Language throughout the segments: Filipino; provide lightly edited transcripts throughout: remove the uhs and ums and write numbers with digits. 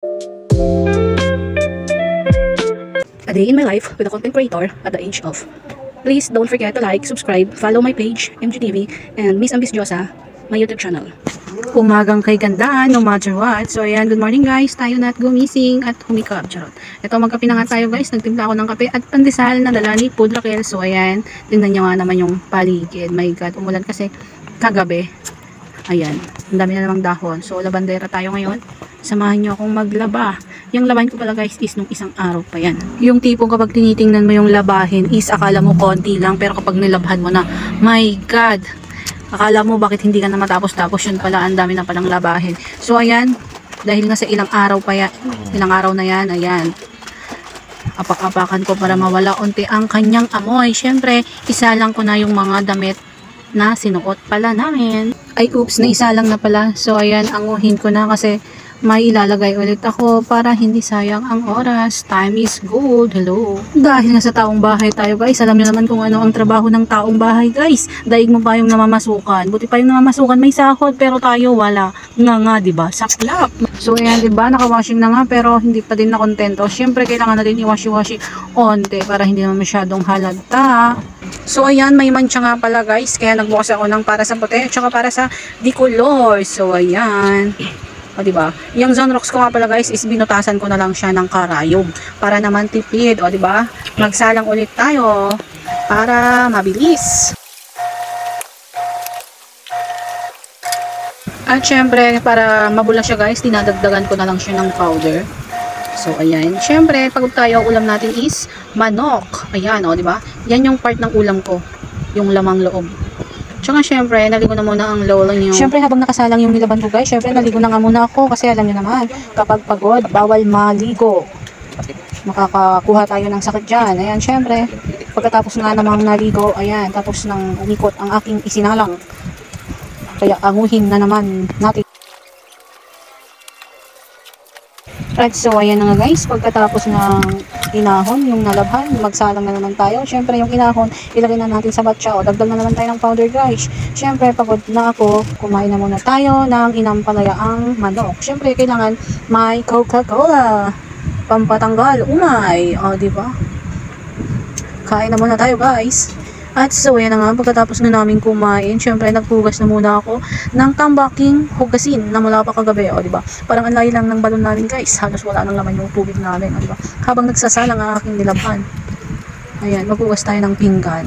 A day in my life with a content creator at the age of. Please don't forget to like, subscribe, follow my page, MGTV, and Miss Ambisyosa, my YouTube channel. Umagang kay ganda, no matter what. So ayan, good morning guys. Tayo na at gumising at humikap. Charot. Ito, magkape na nga tayo guys. Nagtimpla ako ng kape at pandesal na dala ni Food Raquel. So ayan, tingnan nyo nga naman yung paligid. My God, umulan kasi kagabi. Ayan, ang dami na namang dahon. So labandera tayo ngayon. Samahan nyo akong maglaba. Yung labahin ko pala guys is nung isang araw pa yan. Yung tipong kapag tinitingnan mo yung labahin is akala mo konti lang, pero kapag nilabhan mo na, my God, akala mo bakit hindi ka na matapos-tapos, yun pala ang dami na palang labahin. So ayan, dahil nga sa ilang araw pa yan, ilang araw na yan, ayan, apak-apakan ko para mawala unti ang kanyang amoy. Syempre, isa lang ko na yung mga damit na sinuot pala namin. Ay oops, na isa lang na pala. So ayan, anguhin ko na kasi may ilalagay ulit ako para hindi sayang ang oras. Time is gold. Hello. Dahil nga sa taong bahay tayo guys, alam niyo naman kung ano ang trabaho ng taong bahay guys. Daig mo pa yung namamasukan. Buti pa yung namamasukan may sahod, pero tayo wala. Nga diba? Saklap. So ayan, diba? Naka-washing na nga pero hindi pa din na kontento. Syempre kailangan na din i-washi-washi onte para hindi naman masyadong halata. So ayan, may mancha nga pala guys, kaya nagbukas ako ng para sa puti at saka para sa dicolor. So ayan, o diba, yung Zonrox ko nga pala guys is binutasan ko na lang siya ng karayom para naman tipid. O diba, magsalang ulit tayo para mabilis. At syempre para mabula siya guys, dinadagdagan ko na lang siya ng powder. So ayan, syempre pagod tayo, ulam natin is manok. Ayan, o diba, yan yung part ng ulam ko, yung lamang loob. Tsaka syempre, naligo na muna ang lolo niyo. Syempre habang nakasalang yung nilaban ko guys, syempre naligo na nga muna ako kasi alam niyo naman, kapag pagod, bawal maligo. Makakakuha tayo ng sakit dyan. Ayan, syempre, pagkatapos nga namang naligo, ayan, tapos nang umikot ang aking isinalang. Kaya anguhin na naman natin. At so ayan na nga guys, pagkatapos ng inahon, yung nalabhan, magsalang na naman tayo. Syempre yung inahon, ilagay na natin sa batsa o dagdag na naman tayo ng powder guys. Syempre pagod na ako, kumain na muna tayo ng inampalayaang manok. Syempre kailangan may Coca-Cola, pampatanggal, umay, o diba? Kain na muna tayo guys. At so yan na nga, pagkatapos na namin kumain, syempre naghugas na muna ako ng tambaking hugasin na mula pa kagabi, o diba? Parang ang layo lang ng balon namin guys, halos wala nang laman yung tubig namin, o diba? Habang nagsasalang ang aking nilabhan. Ayan, maghugas tayo ng pinggan.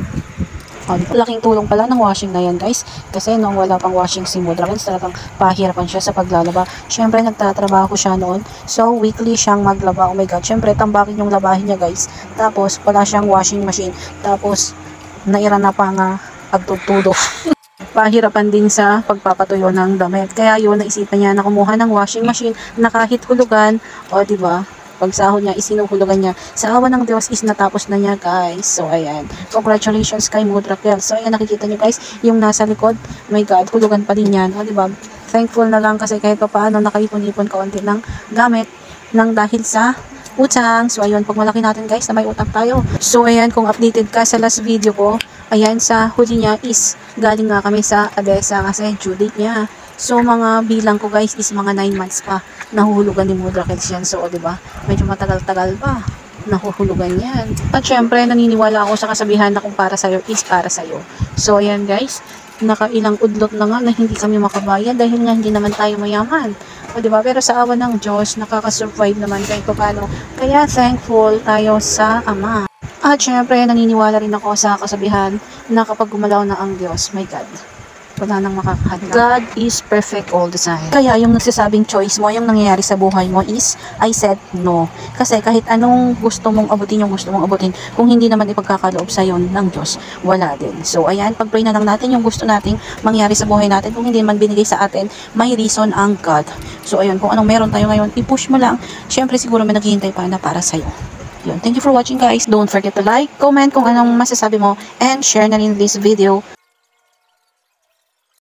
O diba? Laking tulong pala ng washing na yan guys, kasi nung wala pang washing si Mudrakens, talagang pahirapan siya sa paglalaba. Syempre nagtatrabaho ko siya noon, so weekly siyang maglaba. Oh my God, syempre tambakin yung labahin niya guys, tapos wala siyang washing machine, tapos naira na pa nga pagtutudo. Pahirapan din sa pagpapatuyo ng damit. Kaya yun, naisipan niya na kumuha ng washing machine na kahit hulugan, o diba, pagsahod niya, isinuhulugan niya. Sa awa ng Diyos is natapos na niya guys. So ayan, congratulations kay Food Raquel. So ayan, nakikita niyo guys, yung nasa likod, my God, hulugan pa din yan. O diba, thankful na lang kasi kahit pa paano nakaipon-ipon kaunti ng gamit nang dahil sa utang. So ayun, pag malaki natin guys na may utang tayo. So ayan, kung updated ka sa last video ko, ayan, sa huli niya is galing nga kami sa Adesa kasi due date niya. So mga bilang ko guys is mga 9 months pa nahuhulugan ni Food Raquel yan. So diba, medyo matagal-tagal pa nahuhulugan yan. At syempre naniniwala ako sa kasabihan na kung para sa'yo is para sa'yo. So ayan guys, nakailang udlot na nga na hindi kami makabayad dahil nga hindi naman tayo mayaman. O diba? Pero sa awa ng Diyos, nakaka-survive naman kahit paano. Kaya thankful tayo sa Ama. At syempre, naniniwala rin ako sa kasabihan na kapag gumalaw na ang Diyos, my God, wala nang makakahadlang. God is perfect all the time. Kaya yung nagsasabing choice mo, yung nangyayari sa buhay mo is, I said no. Kasi kahit anong gusto mong abutin, yung gusto mong abutin, kung hindi naman ipagkakaloob sa yon ng Diyos, wala din. So ayan, pag-pray na lang natin yung gusto nating mangyari sa buhay natin. Kung hindi naman binigay sa atin, may reason ang God. So ayun, kung anong meron tayo ngayon, i-push mo lang. Syempre siguro may naghihintay pa na para sa'yo. Yun. Thank you for watching guys. Don't forget to like, comment kung anong masasabi mo, and share na rin this video.